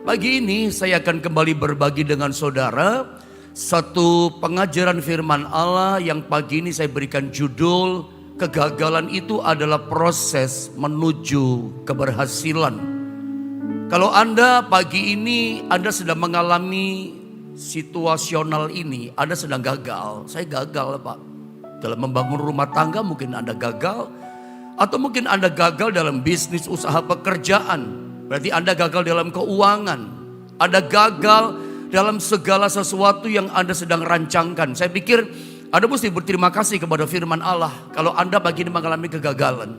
Pagi ini saya akan kembali berbagi dengan saudara satu pengajaran firman Allah yang pagi ini saya berikan judul kegagalan itu adalah proses menuju keberhasilan. Kalau Anda pagi ini Anda sedang mengalami situasional ini, Anda sedang gagal. Saya gagal Pak. Dalam membangun rumah tangga mungkin Anda gagal. Atau mungkin Anda gagal dalam bisnis usaha pekerjaan. Berarti Anda gagal dalam keuangan. Anda gagal dalam segala sesuatu yang Anda sedang rancangkan. Saya pikir Anda mesti berterima kasih kepada firman Allah. Kalau Anda pagi ini mengalami kegagalan.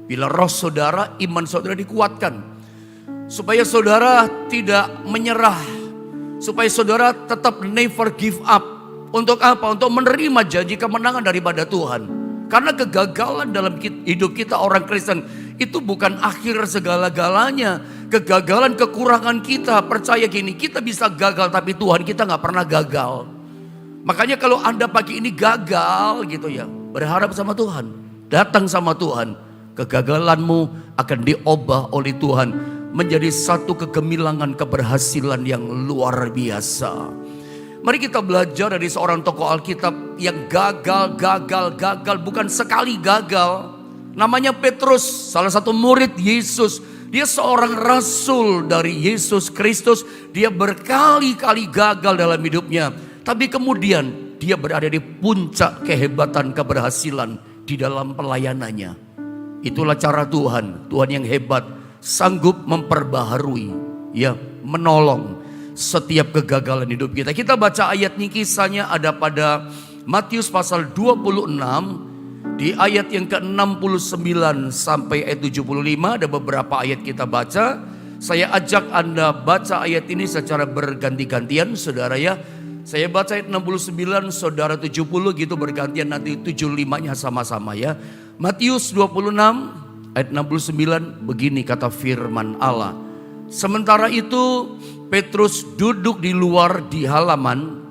Bila roh saudara, iman saudara dikuatkan. Supaya saudara tidak menyerah. Supaya saudara tetap never give up. Untuk apa? Untuk menerima janji kemenangan daripada Tuhan. Karena kegagalan dalam hidup kita orang Kristen itu bukan akhir segala-galanya. Kegagalan, kekurangan kita, percaya gini, kita bisa gagal tapi Tuhan kita gak pernah gagal. Makanya kalau Anda pagi ini gagal gitu ya, berharap sama Tuhan, datang sama Tuhan. Kegagalanmu akan diubah oleh Tuhan menjadi satu kegemilangan keberhasilan yang luar biasa. Mari kita belajar dari seorang tokoh Alkitab yang gagal, bukan sekali gagal. Namanya Petrus, salah satu murid Yesus. Dia seorang rasul dari Yesus Kristus. Dia berkali-kali gagal dalam hidupnya. Tapi kemudian dia berada di puncak kehebatan keberhasilan di dalam pelayanannya. Itulah cara Tuhan. Tuhan yang hebat, sanggup memperbaharui, ya, menolong setiap kegagalan hidup kita. Kita baca ayat ini, kisahnya ada pada Matius pasal 26 di ayat yang ke-69 sampai ayat 75. Ada beberapa ayat kita baca. Saya ajak Anda baca ayat ini secara berganti-gantian saudara ya. Saya baca ayat 69, saudara 70 gitu bergantian, nanti 75-nya sama-sama ya. Matius 26 ayat 69 begini kata firman Allah. Sementara itu Petrus duduk di luar di halaman,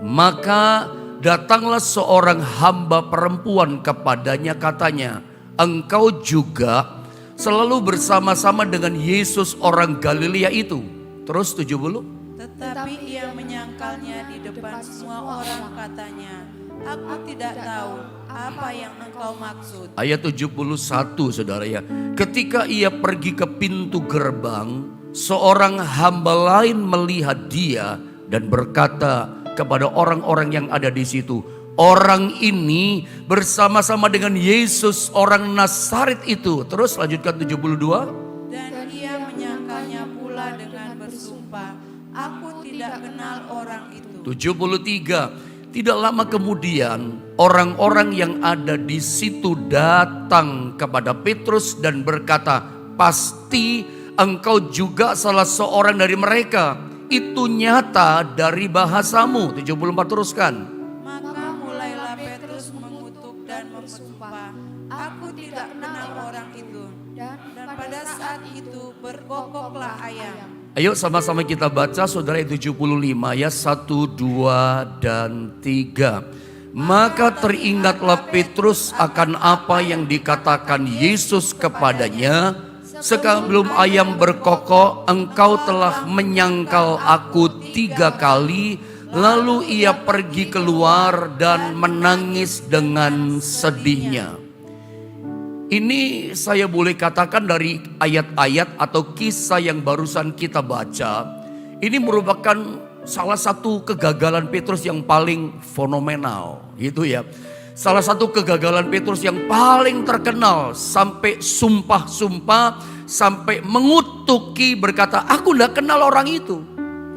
maka datanglah seorang hamba perempuan kepadanya, katanya, engkau juga selalu bersama-sama dengan Yesus orang Galilea itu. Terus 70. Tetapi ia menyangkalnya di depan semua orang, katanya, aku tidak tahu apa yang engkau maksud. Ayat 71 saudara ya. Ketika ia pergi ke pintu gerbang, seorang hamba lain melihat dia dan berkata kepada orang-orang yang ada di situ, orang ini bersama-sama dengan Yesus orang Nazaret itu. Terus lanjutkan 72. Dan ia menyangkalnya pula dengan bersumpah, aku tidak kenal orang itu. 73. Tidak lama kemudian orang-orang yang ada di situ datang kepada Petrus dan berkata, pasti engkau juga salah seorang dari mereka. Itu nyata dari bahasamu. 74 teruskan. Maka mulailah Petrus mengutuk dan bersumpah, aku tidak kenal orang itu. Dan pada saat itu berkokoklah ayam. Ayo sama-sama kita baca saudara 75 ya, 1, 2, dan 3. Maka teringatlah Petrus akan apa yang dikatakan Yesus kepadanya. Sebelum ayam berkokok, engkau telah menyangkal aku 3 kali. Lalu ia pergi keluar dan menangis dengan sedihnya. Ini saya boleh katakan dari ayat-ayat atau kisah yang barusan kita baca. Ini merupakan salah satu kegagalan Petrus yang paling fenomenal gitu ya. Salah satu kegagalan Petrus yang paling terkenal. Sampai sumpah-sumpah, sampai mengutuki berkata, aku tidak kenal orang itu.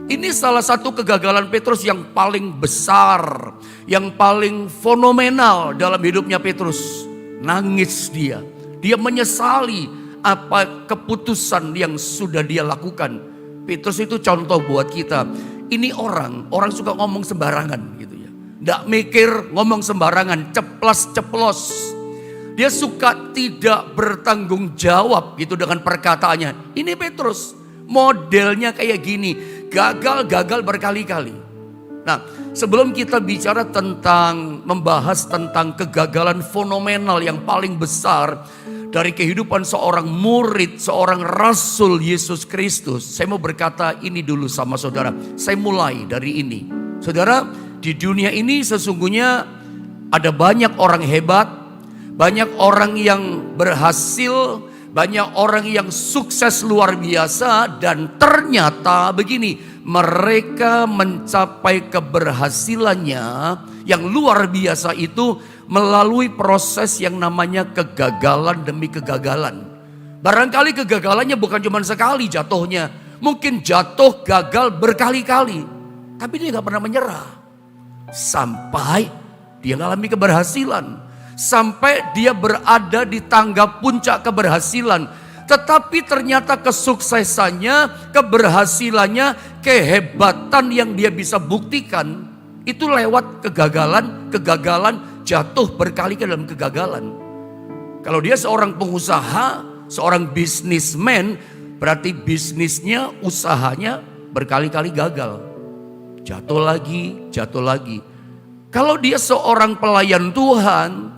Ini salah satu kegagalan Petrus yang paling besar, yang paling fenomenal dalam hidupnya Petrus. Nangis dia. Dia menyesali apa keputusan yang sudah dia lakukan. Petrus itu contoh buat kita. Ini orang suka ngomong sembarangan gitu ya. Nggak mikir, ngomong sembarangan, ceplas-ceplos. Dia suka tidak bertanggung jawab gitu dengan perkataannya. Ini Petrus, modelnya kayak gini. Gagal berkali-kali. Nah, sebelum kita bicara tentang membahas tentang kegagalan fenomenal yang paling besar dari kehidupan seorang murid, seorang rasul Yesus Kristus, saya mau berkata ini dulu sama saudara. Saya mulai dari ini. Saudara, di dunia ini sesungguhnya ada banyak orang hebat, banyak orang yang berhasil, banyak orang yang sukses luar biasa, dan ternyata begini, mereka mencapai keberhasilannya yang luar biasa itu melalui proses yang namanya kegagalan demi kegagalan. Barangkali kegagalannya bukan cuma sekali jatuhnya, mungkin jatuh gagal berkali-kali, tapi dia gak pernah menyerah. Sampai dia mengalami keberhasilan, sampai dia berada di tangga puncak keberhasilan. Tetapi ternyata kesuksesannya, keberhasilannya, kehebatan yang dia bisa buktikan itu lewat kegagalan, jatuh berkali-kali dalam kegagalan. Kalau dia seorang pengusaha, seorang bisnismen, berarti bisnisnya, usahanya berkali-kali gagal. Jatuh lagi. Kalau dia seorang pelayan Tuhan,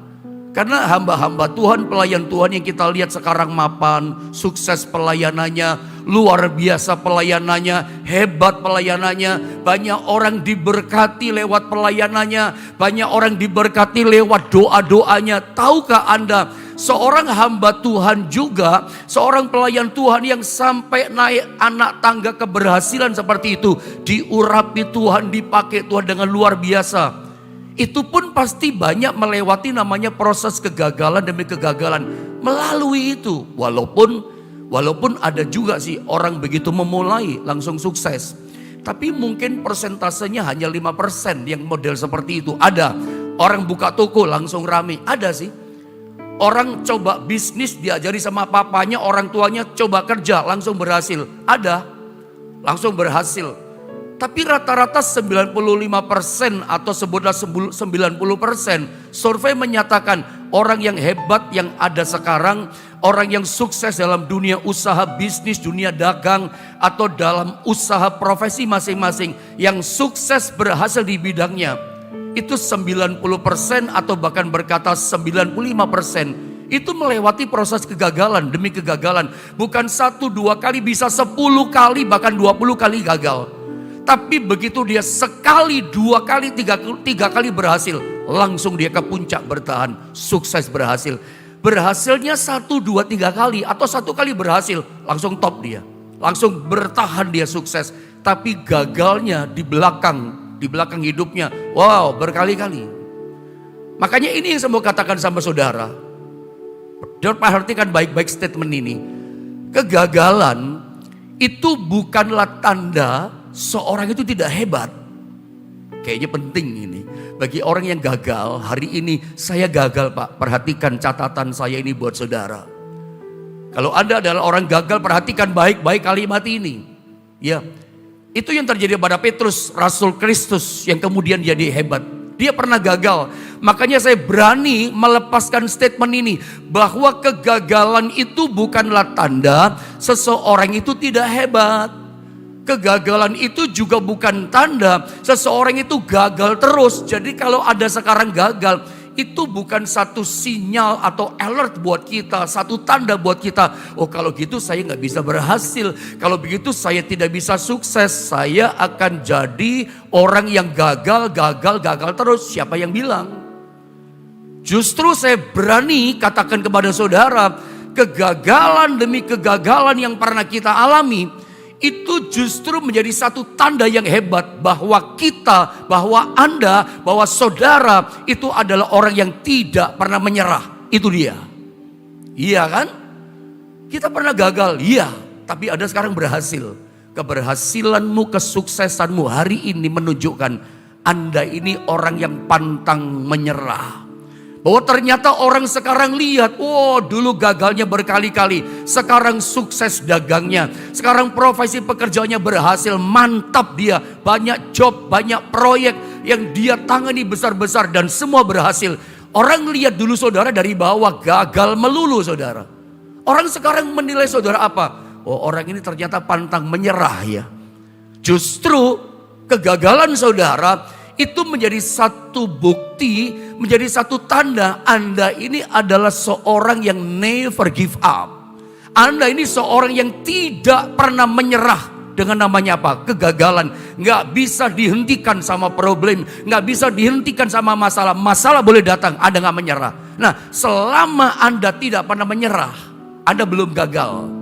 karena hamba-hamba Tuhan, pelayan Tuhan yang kita lihat sekarang mapan, sukses pelayanannya, luar biasa pelayanannya, hebat pelayanannya. Banyak orang diberkati lewat pelayanannya, banyak orang diberkati lewat doa-doanya. Tahukah Anda, seorang hamba Tuhan juga, seorang pelayan Tuhan yang sampai naik anak tangga keberhasilan seperti itu, diurapi Tuhan, dipakai Tuhan dengan luar biasa. Itu pun pasti banyak melewati namanya proses kegagalan demi kegagalan. Melalui itu, walaupun ada juga sih orang begitu memulai langsung sukses. Tapi mungkin persentasenya hanya 5% yang model seperti itu. Ada orang buka toko langsung rame, ada sih. Orang coba bisnis diajari sama papanya, orang tuanya coba kerja langsung berhasil. Ada, langsung berhasil. Tapi rata-rata 95% atau sebutlah 90%, survei menyatakan orang yang hebat yang ada sekarang, orang yang sukses dalam dunia usaha bisnis, dunia dagang, atau dalam usaha profesi masing-masing, yang sukses berhasil di bidangnya, itu 90% atau bahkan berkata 95%. Itu melewati proses kegagalan demi kegagalan. Bukan 1-2 kali, bisa 10 kali bahkan 20 kali gagal. Tapi begitu dia sekali, 2 kali, 3 kali berhasil, langsung dia ke puncak bertahan, sukses berhasil. Berhasilnya 1, 2, 3 kali atau 1 kali berhasil, langsung top dia. Langsung bertahan dia sukses. Tapi gagalnya di belakang hidupnya, wow, berkali-kali. Makanya ini yang saya mau katakan sama saudara. Dan perhatikan baik-baik statement ini. Kegagalan itu bukanlah tanda seorang itu tidak hebat. Kayaknya penting ini. Bagi orang yang gagal, hari ini saya gagal Pak. Perhatikan catatan saya ini buat saudara. Kalau Anda adalah orang gagal, perhatikan baik-baik kalimat ini. Ya, itu yang terjadi pada Petrus, Rasul Kristus yang kemudian jadi hebat. Dia pernah gagal. Makanya saya berani melepaskan statement ini. Bahwa kegagalan itu bukanlah tanda seseorang itu tidak hebat. Kegagalan itu juga bukan tanda seseorang itu gagal terus. Jadi kalau ada sekarang gagal, itu bukan satu sinyal atau alert buat kita, satu tanda buat kita. Oh kalau gitu saya nggak bisa berhasil. Kalau begitu saya tidak bisa sukses. Saya akan jadi orang yang gagal terus. Siapa yang bilang? Justru saya berani katakan kepada saudara, kegagalan demi kegagalan yang pernah kita alami, itu justru menjadi satu tanda yang hebat bahwa kita, bahwa Anda, bahwa saudara itu adalah orang yang tidak pernah menyerah. Itu dia. Iya kan? Kita pernah gagal, iya. Tapi ada sekarang berhasil. Keberhasilanmu, kesuksesanmu hari ini menunjukkan Anda ini orang yang pantang menyerah. Bahwa ternyata orang sekarang lihat, oh dulu gagalnya berkali-kali, sekarang sukses dagangnya, sekarang profesi pekerjaannya berhasil, mantap dia, banyak job, banyak proyek yang dia tangani besar-besar dan semua berhasil. Orang lihat dulu saudara dari bawah, gagal melulu saudara. Orang sekarang menilai saudara apa? Oh orang ini ternyata pantang menyerah ya. Justru kegagalan saudara itu menjadi satu bukti, menjadi satu tanda Anda ini adalah seorang yang never give up. Anda ini seorang yang tidak pernah menyerah. Dengan namanya apa? Kegagalan. Nggak bisa dihentikan sama problem. Nggak bisa dihentikan sama masalah. Masalah boleh datang, Anda nggak menyerah. Nah, selama Anda tidak pernah menyerah, Anda belum gagal.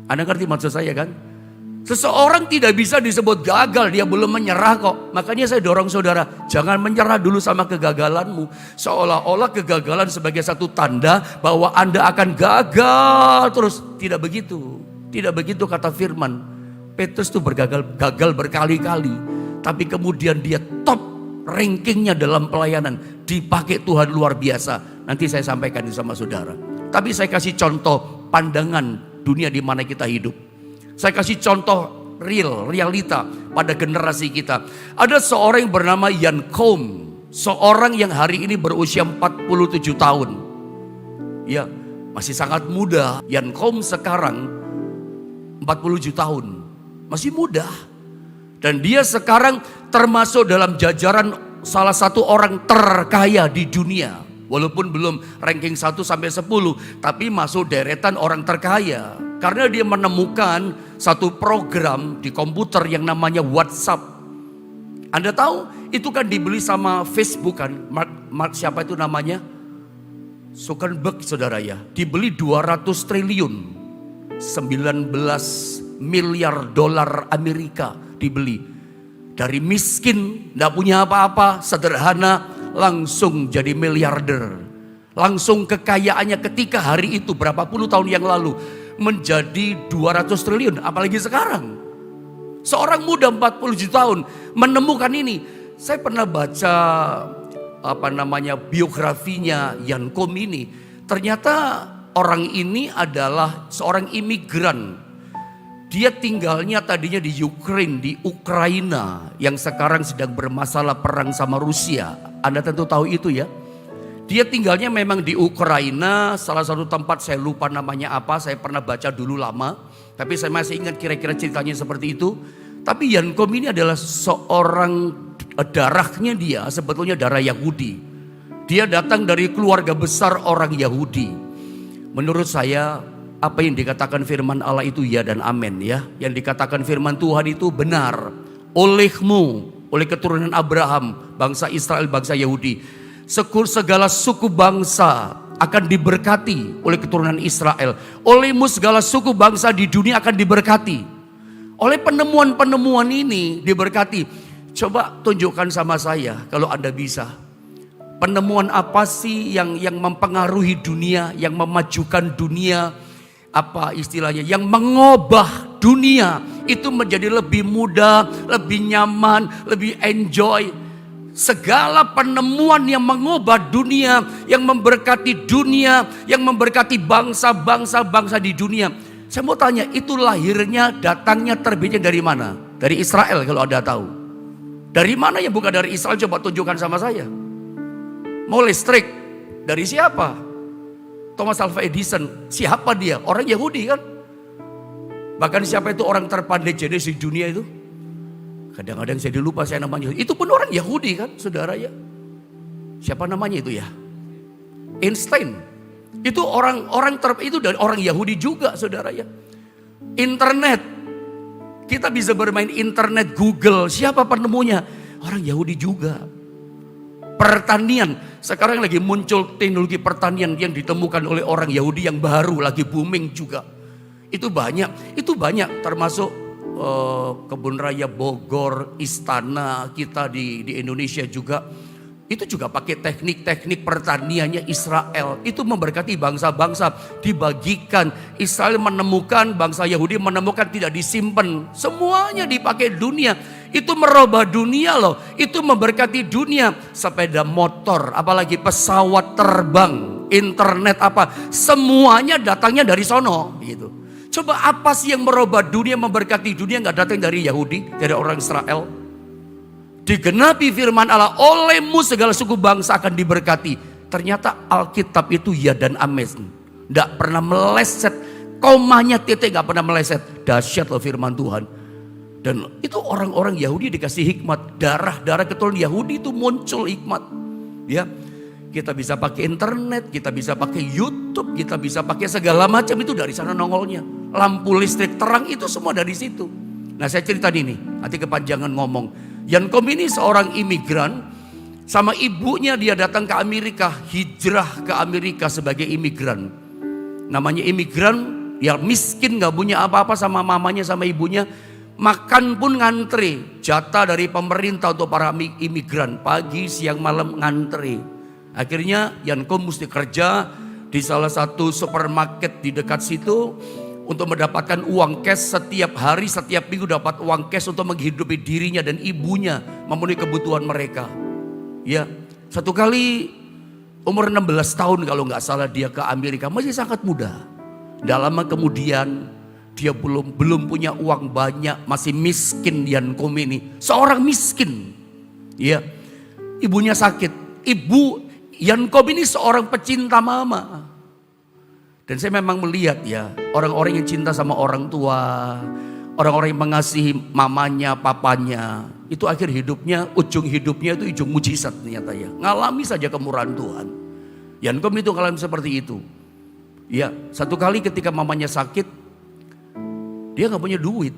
Anda ngerti maksud saya kan? Seseorang tidak bisa disebut gagal, dia belum menyerah kok. Makanya saya dorong saudara, jangan menyerah dulu sama kegagalanmu. Seolah-olah kegagalan sebagai satu tanda bahwa Anda akan gagal terus. Tidak begitu. Tidak begitu kata firman. Petrus tuh gagal berkali-kali. Tapi kemudian dia top rankingnya dalam pelayanan. Dipakai Tuhan luar biasa. Nanti saya sampaikan itu sama saudara. Tapi saya kasih contoh pandangan dunia di mana kita hidup. Saya kasih contoh realita pada generasi kita. Ada seorang yang bernama Jan Koum. Seorang yang hari ini berusia 47 tahun. Ya, masih sangat muda. Jan Koum sekarang 47 tahun, masih muda. Dan dia sekarang termasuk dalam jajaran salah satu orang terkaya di dunia. Walaupun belum ranking 1 sampai 10, tapi masuk deretan orang terkaya. Karena dia menemukan satu program di komputer yang namanya WhatsApp. Anda tahu, itu kan dibeli sama Facebook kan. Siapa itu namanya? Zuckerberg saudara ya. Dibeli 200 triliun. 19 miliar dolar Amerika dibeli. Dari miskin, tidak punya apa-apa, sederhana, langsung jadi miliarder. Langsung kekayaannya ketika hari itu berapa puluh tahun yang lalu menjadi 200 triliun. Apalagi sekarang. Seorang muda 47 tahun menemukan ini. Saya pernah baca biografinya Jan Koum ini. Ternyata orang ini adalah seorang imigran. Dia tinggalnya tadinya di Ukraina yang sekarang sedang bermasalah perang sama Rusia. Anda tentu tahu itu ya. Dia tinggalnya memang di Ukraina, salah satu tempat saya lupa namanya apa, saya pernah baca dulu lama. Tapi saya masih ingat kira-kira ceritanya seperti itu. Tapi Jan Koum ini adalah seorang, darahnya dia sebetulnya darah Yahudi. Dia datang dari keluarga besar orang Yahudi. Menurut saya apa yang dikatakan firman Allah itu ya dan amin ya. Yang dikatakan firman Tuhan itu benar. Olehmu, oleh keturunan Abraham, bangsa Israel, bangsa Yahudi. Segala suku bangsa akan diberkati oleh keturunan Israel. Olehmu segala suku bangsa di dunia akan diberkati. Oleh penemuan-penemuan ini diberkati. Coba tunjukkan sama saya kalau Anda bisa. Penemuan apa sih yang mempengaruhi dunia, yang memajukan dunia, apa istilahnya, yang mengubah dunia itu menjadi lebih mudah, lebih nyaman, lebih enjoy. Segala penemuan yang mengubah dunia, yang memberkati dunia, yang memberkati bangsa-bangsa di dunia. Saya mau tanya, itu lahirnya, datangnya, terbitnya dari mana? Dari Israel kalau Anda tahu. Dari mana yang bukan dari Israel? Coba tunjukkan sama saya. Mau listrik dari siapa? Thomas Alva Edison. Siapa dia? Orang Yahudi kan? Bahkan siapa itu orang terpandai jenis di dunia itu? Kadang-kadang saya lupa saya namanya. Itu pun orang Yahudi kan saudara ya. Siapa namanya itu ya? Einstein. Itu itu dari orang Yahudi juga saudara ya. Internet. Kita bisa bermain internet, Google. Siapa penemunya? Orang Yahudi juga. Pertanian, sekarang lagi muncul teknologi pertanian yang ditemukan oleh orang Yahudi yang baru, lagi booming juga. Itu banyak termasuk kebun raya Bogor, istana kita di Indonesia juga. Itu juga pakai teknik-teknik pertaniannya Israel. Itu memberkati bangsa-bangsa, dibagikan. Israel menemukan, bangsa Yahudi menemukan, tidak disimpan. Semuanya dipakai dunia. Itu merubah dunia loh. Itu memberkati dunia. Sepeda motor, apalagi pesawat terbang, internet apa. Semuanya datangnya dari sono gitu. Coba apa sih yang merubah dunia, memberkati dunia, gak datang dari Yahudi, dari orang Israel. Digenapi firman Allah, olehmu segala suku bangsa akan diberkati. Ternyata Alkitab itu ya dan amin. Tidak pernah meleset, komanya titik gak pernah meleset. Dahsyat loh firman Tuhan. Dan itu orang-orang Yahudi dikasih hikmat. Darah-darah keturunan Yahudi itu muncul hikmat. Ya, kita bisa pakai internet, kita bisa pakai YouTube, kita bisa pakai segala macam, itu dari sana nongolnya. Lampu listrik terang itu semua dari situ. Nah, saya cerita ini, nanti kepanjangan ngomong. Yankom ini seorang imigran, sama ibunya dia datang ke Amerika, hijrah ke Amerika sebagai imigran. Namanya imigran, ya miskin, gak punya apa-apa sama mamanya sama ibunya. Makan pun ngantri, jatah dari pemerintah untuk para imigran, pagi, siang, malam ngantri. Akhirnya Yankom mesti kerja di salah satu supermarket di dekat situ untuk mendapatkan uang cash setiap hari, setiap minggu dapat uang cash untuk menghidupi dirinya dan ibunya, memenuhi kebutuhan mereka. Ya, satu kali umur 16 tahun kalau nggak salah dia ke Amerika, masih sangat muda. Tidak lama kemudian dia belum punya uang banyak, masih miskin Yankom ini, seorang miskin. Ya, ibunya sakit. Ibu Yankom ini seorang pecinta mama. Dan saya memang melihat ya, orang-orang yang cinta sama orang tua, orang-orang yang mengasihi mamanya, papanya, itu akhir hidupnya, ujung hidupnya itu ujung mujizat ternyata ya. Ngalami saja kemurahan Tuhan. Yankom itu ngalami seperti itu. Ya, satu kali ketika mamanya sakit, dia gak punya duit.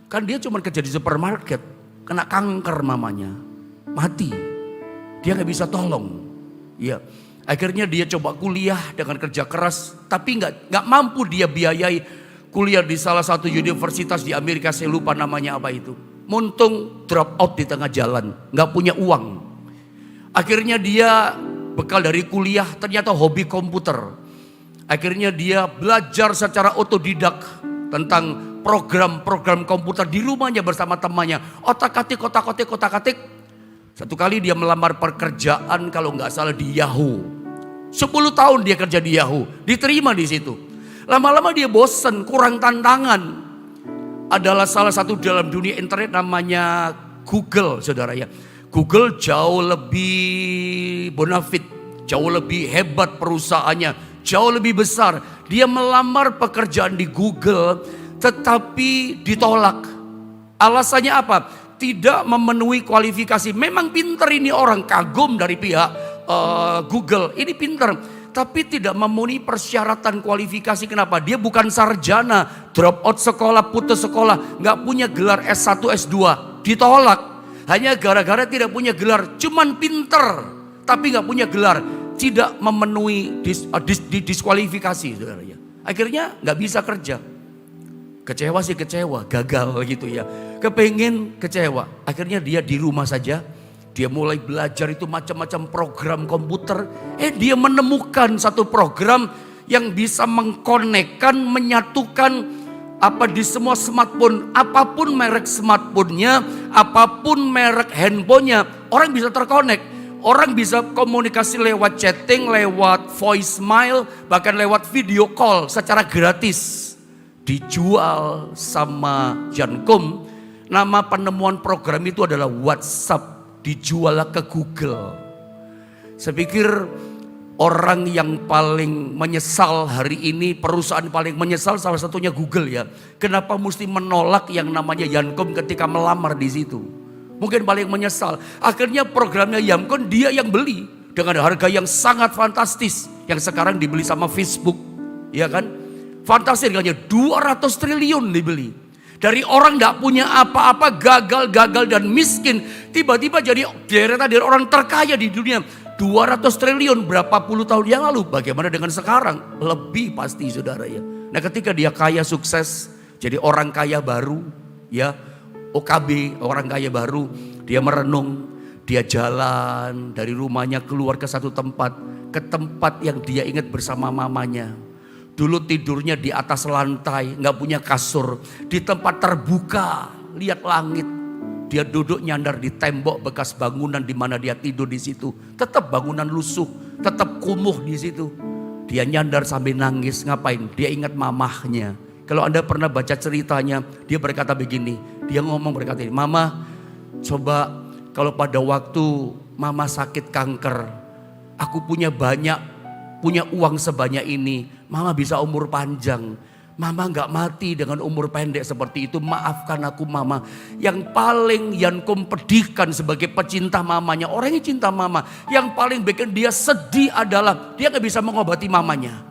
Kan dia cuma kerja di supermarket, kena kanker mamanya, mati. Dia gak bisa tolong. Ya, akhirnya dia coba kuliah dengan kerja keras, tapi nggak mampu dia biayai kuliah di salah satu universitas di Amerika, saya lupa namanya apa itu. Muntung drop out di tengah jalan, nggak punya uang. Akhirnya dia bekal dari kuliah ternyata hobi komputer. Akhirnya dia belajar secara otodidak tentang program-program komputer di rumahnya bersama temannya. Otak-atik. Satu kali dia melamar pekerjaan kalau nggak salah di Yahoo. 10 tahun dia kerja di Yahoo, diterima di situ. Lama-lama dia bosan, kurang tantangan. Adalah salah satu dalam dunia internet namanya Google, saudara ya. Google jauh lebih bonafit, jauh lebih hebat perusahaannya, jauh lebih besar. Dia melamar pekerjaan di Google, tetapi ditolak. Alasannya apa? Tidak memenuhi kualifikasi. Memang pinter ini orang, kagum dari pihak Google. Ini pinter, tapi tidak memenuhi persyaratan kualifikasi. Kenapa? Dia bukan sarjana, drop out sekolah, putus sekolah, nggak punya gelar S1, S2, ditolak. Hanya gara-gara tidak punya gelar, cuman pinter, tapi nggak punya gelar, tidak memenuhi diskualifikasi. Akhirnya nggak bisa kerja. Kecewa sih kecewa, gagal gitu ya. Kepengen kecewa. Akhirnya dia di rumah saja. Dia mulai belajar itu macam-macam program komputer. Dia menemukan satu program yang bisa mengkonekkan, menyatukan apa di semua smartphone. Apapun merek smartphone-nya, apapun merek handphonenya, orang bisa terkonek. Orang bisa komunikasi lewat chatting, lewat voicemail, bahkan lewat video call secara gratis. Dijual sama Yankom. Nama penemuan program itu adalah WhatsApp. Dijual ke Google. Saya pikir orang yang paling menyesal hari ini, perusahaan paling menyesal salah satunya Google ya. Kenapa mesti menolak yang namanya Yankom ketika melamar di situ? Mungkin paling menyesal. Akhirnya programnya Yankom dia yang beli dengan harga yang sangat fantastis, yang sekarang dibeli sama Facebook, ya kan? Fantastis harganya 200 triliun dibeli. Dari orang gak punya apa-apa, gagal dan miskin, tiba-tiba jadi deretan dari orang terkaya di dunia. 200 triliun berapa puluh tahun yang lalu, bagaimana dengan sekarang? Lebih pasti saudara ya. Nah ketika dia kaya sukses, jadi orang kaya baru ya, OKB, orang kaya baru, dia merenung, dia jalan dari rumahnya keluar ke satu tempat, ke tempat yang dia ingat bersama mamanya. Dulu tidurnya di atas lantai, nggak punya kasur, di tempat terbuka, lihat langit. Dia duduk nyandar di tembok bekas bangunan di mana dia tidur di situ. Tetap bangunan lusuh, tetap kumuh di situ. Dia nyandar sambil nangis, ngapain? Dia ingat mamahnya. Kalau Anda pernah baca ceritanya, dia berkata begini. Dia ngomong berkata ini, Mama, coba kalau pada waktu Mama sakit kanker, aku punya uang sebanyak ini, Mama bisa umur panjang. Mama gak mati dengan umur pendek seperti itu. Maafkan aku mama. Yang paling Yankom pedihkan sebagai pecinta mamanya. Orang yang cinta mama. Yang paling bikin dia sedih adalah dia gak bisa mengobati mamanya.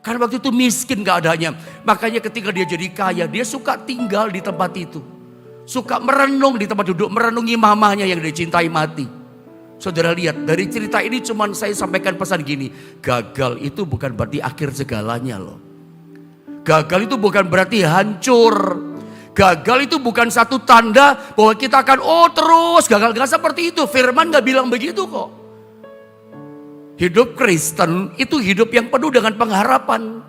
Karena waktu itu miskin keadaannya. Makanya ketika dia jadi kaya, dia suka tinggal di tempat itu. Suka merenung di tempat duduk. Merenungi mamanya yang dicintai mati. Saudara lihat, dari cerita ini cuman saya sampaikan pesan gini. Gagal itu bukan berarti akhir segalanya loh. Gagal itu bukan berarti hancur. Gagal itu bukan satu tanda bahwa kita akan terus gagal. Gak seperti itu. Firman gak bilang begitu kok. Hidup Kristen itu hidup yang penuh dengan pengharapan.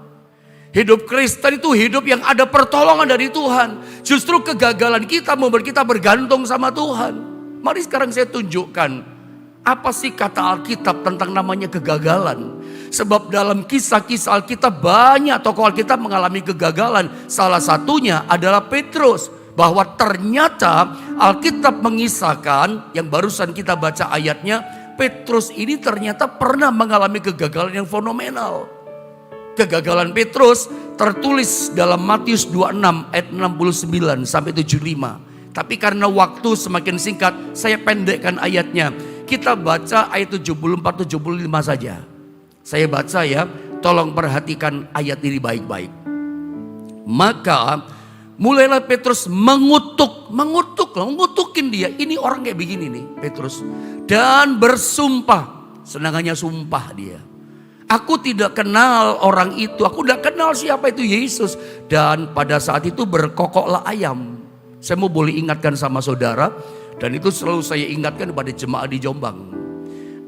Hidup Kristen itu hidup yang ada pertolongan dari Tuhan. Justru kegagalan kita membuat kita bergantung sama Tuhan. Mari sekarang saya tunjukkan. Apa sih kata Alkitab tentang namanya kegagalan? Sebab dalam kisah-kisah Alkitab banyak tokoh Alkitab mengalami kegagalan. Salah satunya adalah Petrus. Bahwa ternyata Alkitab mengisahkan yang barusan kita baca ayatnya. Petrus ini ternyata pernah mengalami kegagalan yang fenomenal. Kegagalan Petrus tertulis dalam Matius 26 ayat 69 sampai 75. Tapi karena waktu semakin singkat saya pendekkan ayatnya. Kita baca ayat 74-75 saja. Saya baca ya, tolong perhatikan ayat ini baik-baik. Maka mulailah Petrus mengutukin dia. Ini orang kayak begini nih Petrus. Dan bersumpah, senangannya sumpah dia. Aku tidak kenal orang itu, aku tidak kenal siapa itu Yesus. Dan pada saat itu berkokoklah ayam. Saya mau boleh ingatkan sama saudara. Dan itu selalu saya ingatkan kepada jemaat di Jombang.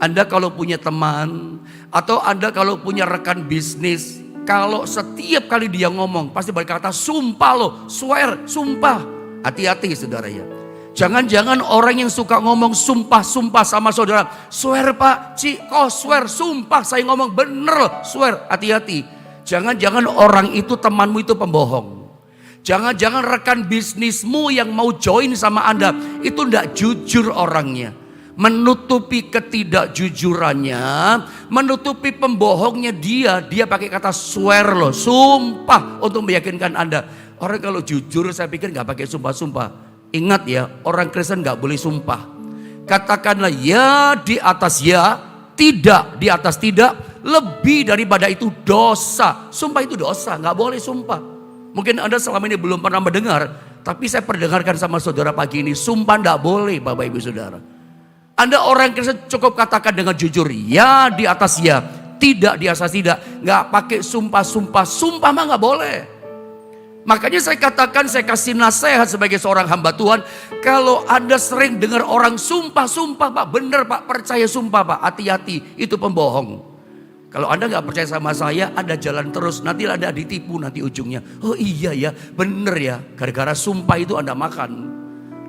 Anda kalau punya teman atau Anda kalau punya rekan bisnis, kalau setiap kali dia ngomong pasti berkata sumpah loh, swear, sumpah. Hati-hati saudara ya. Jangan-jangan orang yang suka ngomong sumpah-sumpah sama saudara. Swear pak, swear, sumpah saya ngomong bener, swear. Hati-hati. Jangan-jangan orang itu temanmu itu pembohong. Jangan-jangan rekan bisnismu yang mau join sama Anda itu tidak jujur orangnya. Menutupi ketidakjujurannya, menutupi pembohongnya dia pakai kata swear loh, sumpah untuk meyakinkan Anda. Orang kalau jujur saya pikir gak pakai sumpah-sumpah. Ingat ya, orang Kristen gak boleh sumpah. Katakanlah ya di atas ya, tidak di atas tidak, lebih daripada itu dosa. Sumpah itu dosa, gak boleh sumpah. Mungkin Anda selama ini belum pernah mendengar, tapi saya perdengarkan sama saudara pagi ini, sumpah tidak boleh Bapak Ibu Saudara. Anda orang Kristen cukup katakan dengan jujur, ya di atas ya, tidak di atas tidak. Nggak pakai sumpah mah nggak boleh. Makanya saya katakan, saya kasih nasihat sebagai seorang hamba Tuhan. Kalau Anda sering dengar orang sumpah pak, bener pak, percaya sumpah pak, hati-hati, itu pembohong. Kalau Anda gak percaya sama saya, Anda jalan terus, nanti Anda ditipu nanti ujungnya. Oh iya ya, bener ya, gara-gara sumpah itu Anda makan.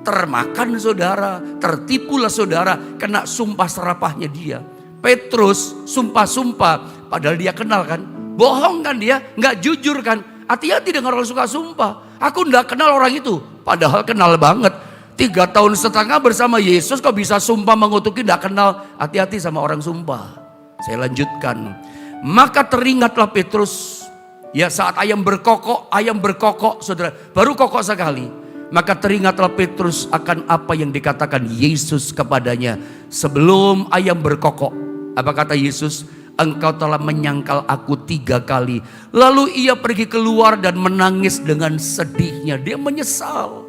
Termakan saudara, tertipulah saudara, kena sumpah serapahnya dia. Petrus sumpah-sumpah, padahal dia kenal kan. Bohong kan dia, gak jujur kan. Hati-hati dengan orang suka sumpah. Aku gak kenal orang itu, padahal kenal banget. 3,5 tahun bersama Yesus kok bisa sumpah mengutuki gak kenal. Hati-hati sama orang sumpah. Saya lanjutkan. Maka teringatlah Petrus. Ya saat ayam berkokok saudara. Baru kokok sekali. Maka teringatlah Petrus akan apa yang dikatakan Yesus kepadanya. Sebelum ayam berkokok. Apa kata Yesus? Engkau telah menyangkal aku 3 kali. Lalu ia pergi keluar dan menangis dengan sedihnya. Dia menyesal.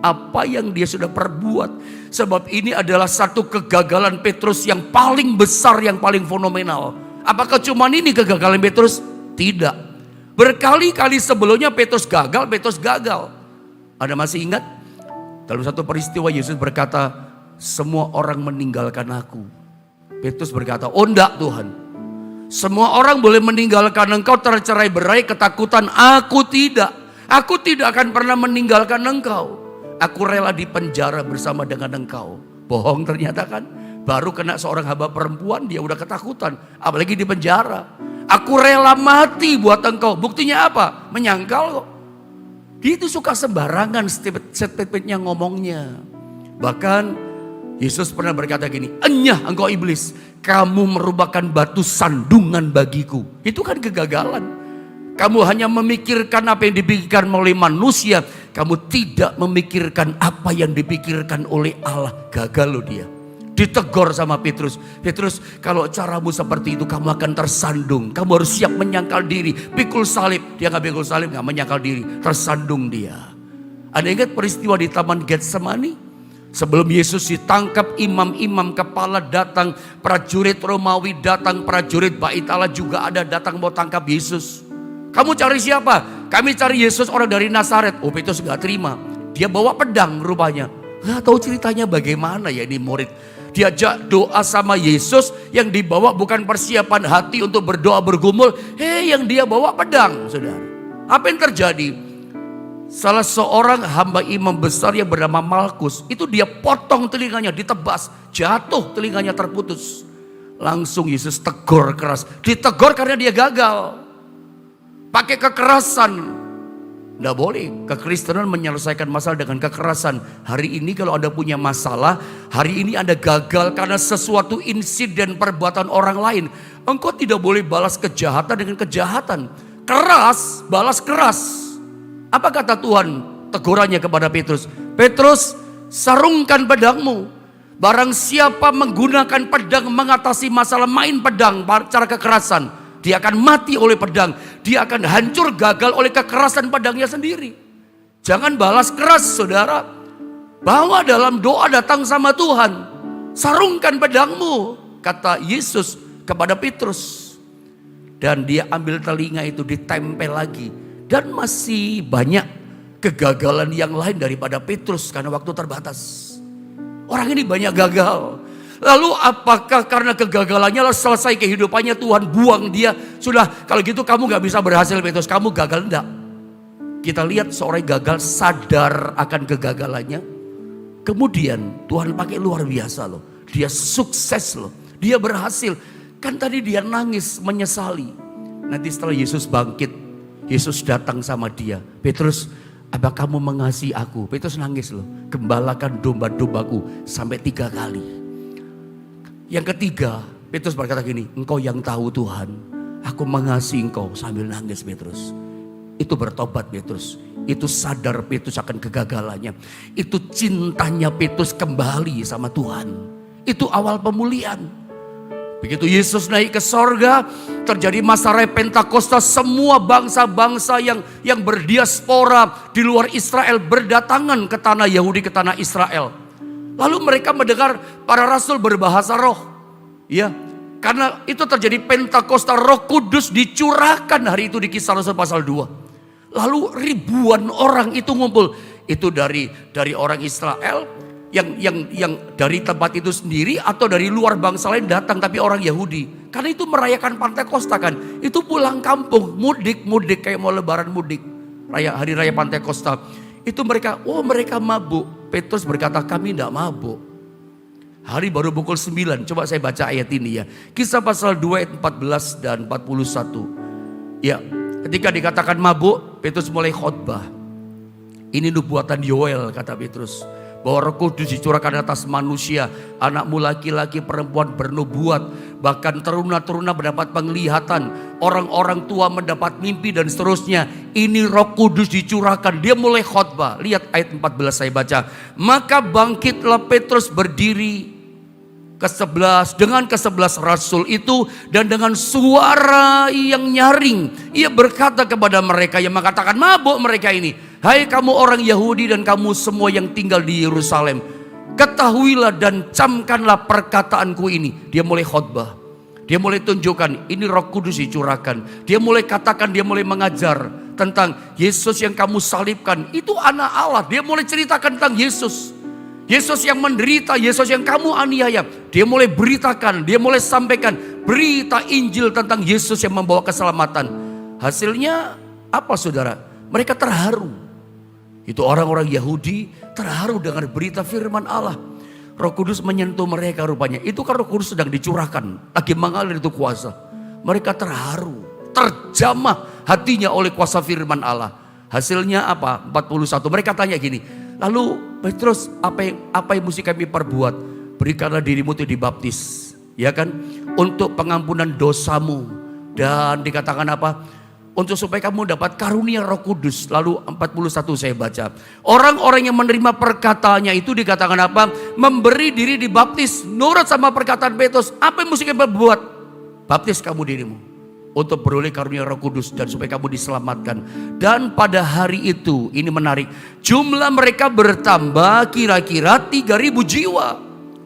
Apa yang dia sudah perbuat. Sebab ini adalah satu kegagalan Petrus yang paling besar, yang paling fenomenal. Apakah cuma ini kegagalan Petrus? Tidak. Berkali-kali sebelumnya Petrus gagal. Anda masih ingat? Dalam satu peristiwa Yesus berkata, semua orang meninggalkan aku. Petrus berkata, oh enggak Tuhan. Semua orang boleh meninggalkan engkau, tercerai-berai, ketakutan. Aku tidak. Aku tidak akan pernah meninggalkan engkau. Aku rela di penjara bersama dengan engkau. Bohong ternyata kan. Baru kena seorang hamba perempuan dia udah ketakutan. Apalagi di penjara. Aku rela mati buat engkau. Buktinya apa? Menyangkal kok. Dia itu suka sembarangan statementnya ngomongnya. Bahkan Yesus pernah berkata gini. Enyah engkau iblis. Kamu merupakan batu sandungan bagiku. Itu kan kegagalan. kamu hanya memikirkan apa yang dipikirkan oleh manusia, kamu tidak memikirkan apa yang dipikirkan oleh Allah. Gagal loh dia. Ditegur sama Petrus. Petrus, kalau caramu seperti itu kamu akan tersandung. Kamu harus siap menyangkal diri. Pikul salib. Dia gak pikul salib, gak menyangkal diri. Tersandung dia. Anda ingat peristiwa di Taman Getsemani? Sebelum Yesus ditangkap, imam-imam kepala datang, prajurit Romawi datang, prajurit Bait Allah juga ada datang mau tangkap Yesus. Kamu cari siapa? Kami cari Yesus orang dari Nazaret. Oh, Petrus gak terima. Dia bawa pedang rupanya. Gak tahu ceritanya bagaimana ya ini murid. Diajak doa sama Yesus, yang dibawa bukan persiapan hati untuk berdoa bergumul. Yang dia bawa pedang, saudara. Apa yang terjadi? Salah seorang hamba imam besar yang bernama Malkus, itu dia potong telinganya, ditebas, jatuh telinganya terputus. Langsung Yesus tegur keras. Ditegur karena dia gagal. Pakai kekerasan. Tidak boleh. Kekristenan menyelesaikan masalah dengan kekerasan. Hari ini kalau Anda punya masalah, hari ini Anda gagal karena sesuatu insiden perbuatan orang lain, engkau tidak boleh balas kejahatan dengan kejahatan. Keras, balas keras. Apa kata Tuhan tegurannya kepada Petrus? Petrus, sarungkan pedangmu. Barang siapa menggunakan pedang mengatasi masalah, main pedang cara kekerasan, dia akan mati oleh pedang. Dia akan hancur gagal oleh kekerasan pedangnya sendiri. Jangan balas keras, saudara. Bawa dalam doa datang sama Tuhan. Sarungkan pedangmu, kata Yesus kepada Petrus. Dan dia ambil telinga itu, ditempel lagi. Dan masih banyak kegagalan yang lain daripada Petrus karena waktu terbatas. Orang ini banyak gagal. Lalu apakah karena kegagalannya lalu selesai kehidupannya Tuhan buang dia? Sudah, kalau gitu kamu gak bisa berhasil Petrus, kamu gagal. Enggak. Kita lihat seorang gagal sadar akan kegagalannya. Kemudian Tuhan pakai luar biasa loh. Dia sukses loh. Dia berhasil. Kan tadi dia nangis menyesali. Nanti setelah Yesus bangkit, Yesus datang sama dia. Petrus, apa kamu mengasihi aku? Petrus nangis loh. Gembalakan domba-dombaku sampai 3 kali. Yang ketiga, Petrus berkata gini, engkau yang tahu Tuhan, aku mengasihi engkau, sambil nangis Petrus. Itu bertobat Petrus. Itu sadar Petrus akan kegagalannya. Itu cintanya Petrus kembali sama Tuhan. Itu awal pemulihan. Begitu Yesus naik ke sorga, terjadi masa raya Pentakosta, semua bangsa-bangsa yang berdiaspora di luar Israel berdatangan ke tanah Yahudi, ke tanah Israel. Lalu mereka mendengar para rasul berbahasa roh. Ya, karena itu terjadi Pentakosta, Roh Kudus dicurahkan hari itu di Kisah Rasul pasal 2. Lalu ribuan orang itu ngumpul. Itu dari orang Israel, yang dari tempat itu sendiri atau dari luar bangsa lain datang, tapi orang Yahudi. Karena itu merayakan Pentakosta kan. Itu pulang kampung, mudik kayak mau lebaran mudik. Hari raya Pentakosta. Itu mereka mabuk. Petrus berkata, kami tidak mabuk. Hari baru pukul 9. Coba saya baca ayat ini ya. Kisah pasal 2 ayat 14 dan 41. Ya, ketika dikatakan mabuk, Petrus mulai khotbah. Ini nubuatan Yoel, kata Petrus. Bahwa Roh Kudus dicurahkan atas manusia, anakmu laki-laki perempuan bernubuat, bahkan teruna-teruna mendapat penglihatan, orang-orang tua mendapat mimpi dan seterusnya. Ini Roh Kudus dicurahkan. Dia mulai khotbah. Lihat ayat 14 saya baca. Maka bangkitlah Petrus berdiri dengan ke-11 rasul itu, dan dengan suara yang nyaring ia berkata kepada mereka yang mengatakan mabuk mereka ini, hai kamu orang Yahudi dan kamu semua yang tinggal di Yerusalem, ketahuilah dan camkanlah perkataanku ini. Dia mulai khotbah, dia mulai tunjukkan ini Roh Kudus dicurahkan. Dia mulai katakan, dia mulai mengajar tentang Yesus yang kamu salibkan itu anak Allah. Dia mulai ceritakan tentang Yesus yang menderita, Yesus yang kamu aniaya. Dia mulai beritakan, dia mulai sampaikan berita Injil tentang Yesus yang membawa keselamatan. Hasilnya apa saudara? Mereka terharu. Itu orang-orang Yahudi terharu dengan berita firman Allah. Roh Kudus menyentuh mereka rupanya. Itu kan Roh Kudus sedang dicurahkan, lagi mengalir itu kuasa. Mereka terharu, terjamah hatinya oleh kuasa firman Allah. Hasilnya apa? 41. Mereka tanya gini, lalu Petrus, apa yang mesti kami perbuat? Berikanlah dirimu itu dibaptis, ya kan? Untuk pengampunan dosamu. Dan dikatakan apa? untuk supaya kamu dapat karunia Roh Kudus. Lalu 41 saya baca. Orang-orang yang menerima perkataannya itu dikatakan apa? Memberi diri dibaptis. Nurut sama perkataan Petrus. Apa yang mesti kita buat? Baptis kamu dirimu untuk beroleh karunia Roh Kudus dan supaya kamu diselamatkan. Dan pada hari itu, ini menarik, jumlah mereka bertambah kira-kira 3.000 jiwa.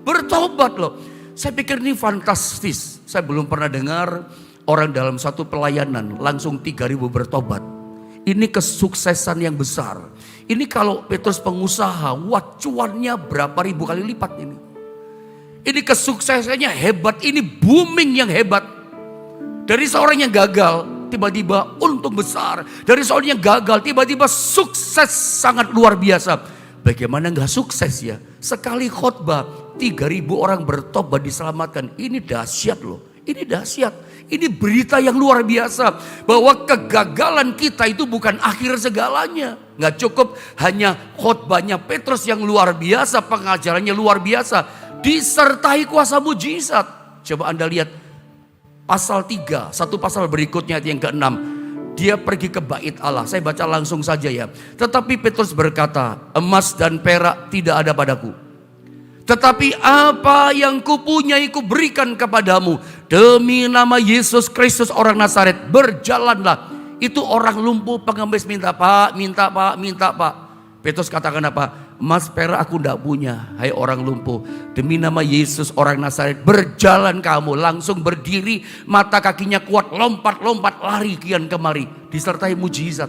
Bertobat loh. Saya pikir ini fantastis. Saya belum pernah dengar orang dalam satu pelayanan langsung 3.000 bertobat. Ini kesuksesan yang besar. Ini kalau Petrus pengusaha, wah cuannya berapa ribu kali lipat ini. Ini kesuksesannya hebat, ini booming yang hebat. Dari seorang yang gagal, tiba-tiba untung besar. Dari seorang yang gagal, tiba-tiba sukses sangat luar biasa. Bagaimana gak sukses ya? Sekali khotbah, 3.000 orang bertobat diselamatkan. Ini dahsyat loh, ini dahsyat. Ini berita yang luar biasa. Bahwa kegagalan kita itu bukan akhir segalanya. Gak cukup hanya khotbahnya Petrus yang luar biasa, pengajarannya luar biasa. Disertai kuasa mujizat. Coba Anda lihat pasal 3, satu pasal berikutnya yang ke-6. Dia pergi ke bait Allah. Saya baca langsung saja ya. Tetapi Petrus berkata, emas dan perak tidak ada padaku. Tetapi apa yang kupunyai kuberikan kepadamu. Demi nama Yesus Kristus orang Nazaret, berjalanlah. Itu orang lumpuh pengemis minta pak, minta pak, minta pak. Petrus katakan apa? Emas perak aku tidak punya, hai orang lumpuh. Demi nama Yesus orang Nazaret, berjalan kamu. Langsung berdiri, mata kakinya kuat, lompat-lompat, lari kian kemari. Disertai mujizat.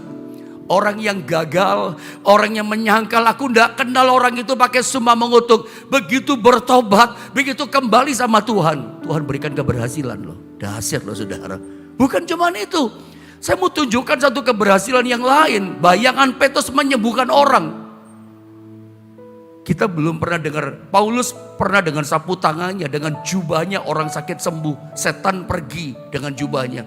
Orang yang gagal, orang yang menyangkal aku tidak kenal orang itu pakai summa mengutuk. Begitu bertobat, begitu kembali sama Tuhan. Tuhan berikan keberhasilan loh. Dahsyat loh saudara. Bukan cuma itu. Saya mau tunjukkan satu keberhasilan yang lain. Bayangan Petrus menyembuhkan orang. Kita belum pernah dengar, Paulus pernah dengan sapu tangannya, dengan jubahnya orang sakit sembuh. Setan pergi dengan jubahnya.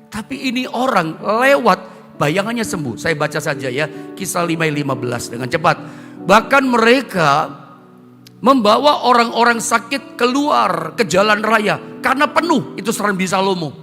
Tapi ini orang lewat bayangannya sembuh. Saya baca saja ya, Kisah 5:15 dengan cepat. Bahkan mereka membawa orang-orang sakit keluar ke jalan raya. Karena penuh, itu Serambi Salomo.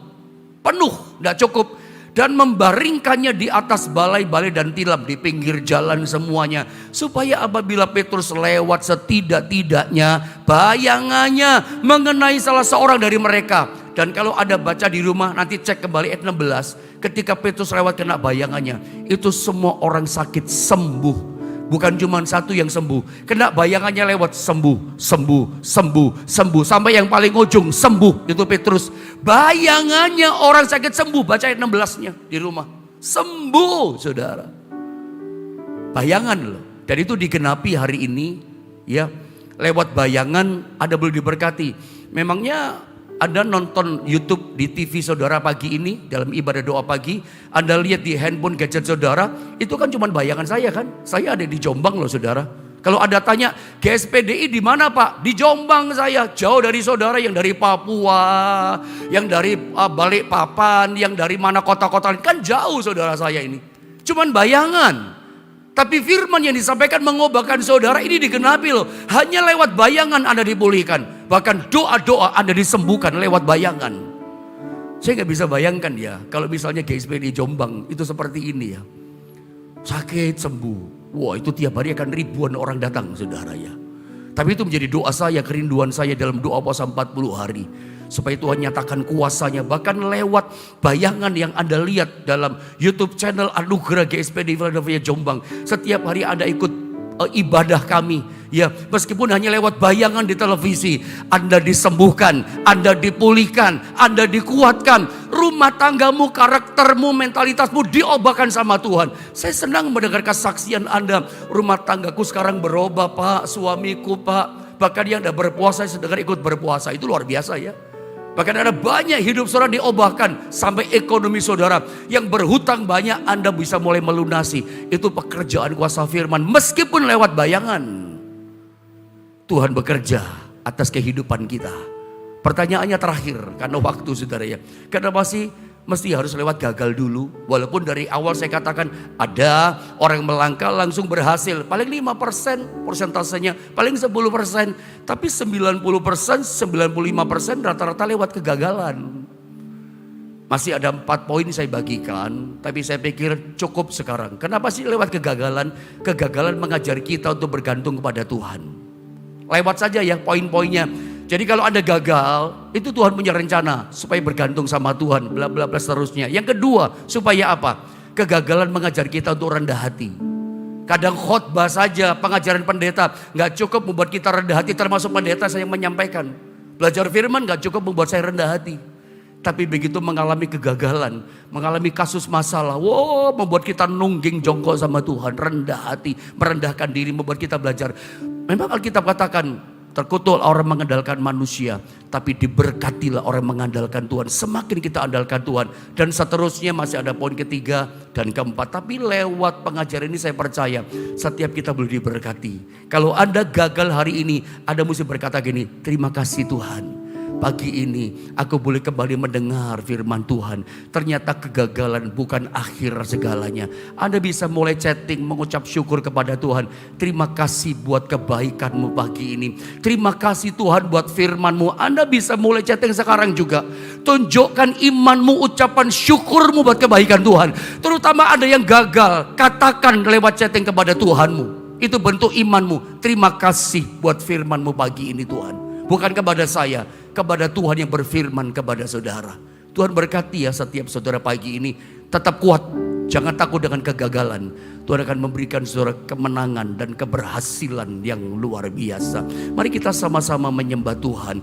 Penuh, tidak cukup. Dan membaringkannya di atas balai-balai dan tilam di pinggir jalan semuanya. Supaya apabila Petrus lewat setidak-tidaknya bayangannya mengenai salah seorang dari mereka. Dan kalau ada baca di rumah nanti cek kembali ayat 16. Ketika Petrus lewat kena bayangannya. Itu semua orang sakit sembuh. Bukan cuma satu yang sembuh. Kena bayangannya lewat sembuh, sembuh, sembuh, sembuh. Sampai yang paling ujung sembuh. Itu Petrus. Bayangannya orang sakit sembuh. Baca ayat 16-nya di rumah. Sembuh saudara. Bayangan loh. Dan itu digenapi hari ini. Ya, lewat bayangan Anda boleh diberkati. Memangnya Anda nonton YouTube di TV saudara pagi ini dalam ibadah doa pagi, Anda lihat di handphone gadget saudara, itu kan cuma bayangan saya kan. Saya ada di Jombang loh saudara. Kalau Anda tanya, GSPDI di mana Pak? Di Jombang saya, jauh dari saudara yang dari Papua, yang dari Balikpapan, yang dari mana kota-kota lain, kan jauh saudara saya ini. Cuman bayangan. Tapi firman yang disampaikan mengubahkan saudara ini digenapi loh. Hanya lewat bayangan Anda dipulihkan. Bahkan doa-doa Anda disembuhkan lewat bayangan. Saya gak bisa bayangkan ya. Kalau misalnya GSP di Jombang itu seperti ini ya. Sakit sembuh. Wah itu tiap hari akan ribuan orang datang saudara ya. Tapi itu menjadi doa saya, kerinduan saya dalam doa puasa 40 hari. Supaya Tuhan nyatakan kuasanya. Bahkan lewat bayangan yang Anda lihat dalam YouTube channel Anugerah GSPD Philadelphia Jombang. Setiap hari Anda ikut ibadah kami. Ya, meskipun hanya lewat bayangan di televisi. Anda disembuhkan, Anda dipulihkan, Anda dikuatkan. Rumah tanggamu, karaktermu, mentalitasmu diubahkan sama Tuhan. Saya senang mendengar kesaksian Anda. Rumah tanggaku sekarang berubah Pak, suamiku Pak. Bahkan yang sudah berpuasa, saya sedang ikut berpuasa. Itu luar biasa ya. Bahkan ada banyak hidup saudara diubahkan. Sampai ekonomi saudara yang berhutang banyak Anda bisa mulai melunasi. Itu pekerjaan kuasa firman. Meskipun lewat bayangan. Tuhan bekerja atas kehidupan kita. Pertanyaannya terakhir. Karena waktu saudara ya. Karena mesti harus lewat gagal dulu. Walaupun dari awal saya katakan ada orang melangkah langsung berhasil. Paling 5% persentasenya, paling 10%. Tapi 90%, 95% rata-rata lewat kegagalan. Masih ada 4 poin saya bagikan, tapi saya pikir cukup sekarang. Kenapa sih lewat kegagalan? Kegagalan mengajari kita untuk bergantung kepada Tuhan. Lewat saja ya poin-poinnya. Jadi kalau Anda gagal, itu Tuhan punya rencana supaya bergantung sama Tuhan, bla bla bla seterusnya. Yang kedua, supaya apa? Kegagalan mengajar kita untuk rendah hati. Kadang khotbah saja, pengajaran pendeta nggak cukup membuat kita rendah hati, termasuk pendeta saya yang menyampaikan. Belajar firman nggak cukup membuat saya rendah hati. Tapi begitu mengalami kegagalan, mengalami kasus masalah, wow, membuat kita nungging jongkok sama Tuhan, rendah hati, merendahkan diri, membuat kita belajar. Memang Alkitab katakan, terkutuk orang mengandalkan manusia, tapi diberkatilah orang mengandalkan Tuhan. Semakin kita andalkan Tuhan, dan seterusnya masih ada poin ketiga dan keempat. Tapi lewat pengajaran ini saya percaya, setiap kita boleh diberkati. Kalau Anda gagal hari ini, Anda mesti berkata gini, terima kasih Tuhan. Pagi ini aku boleh kembali mendengar firman Tuhan. Ternyata kegagalan bukan akhir segalanya. Anda bisa mulai chatting, mengucap syukur kepada Tuhan. Terima kasih buat kebaikanmu pagi ini. Terima kasih Tuhan buat firman-Mu. Anda bisa mulai chatting sekarang juga. Tunjukkan imanmu, ucapan syukurmu buat kebaikan Tuhan. Terutama ada yang gagal, katakan lewat chatting kepada Tuhanmu. Itu bentuk imanmu. Terima kasih buat firman-Mu pagi ini Tuhan. Bukan kepada saya, kepada Tuhan yang berfirman kepada saudara. Tuhan berkati ya setiap saudara pagi ini. Tetap kuat, jangan takut dengan kegagalan. Tuhan akan memberikan saudara kemenangan dan keberhasilan yang luar biasa. Mari kita sama-sama menyembah Tuhan.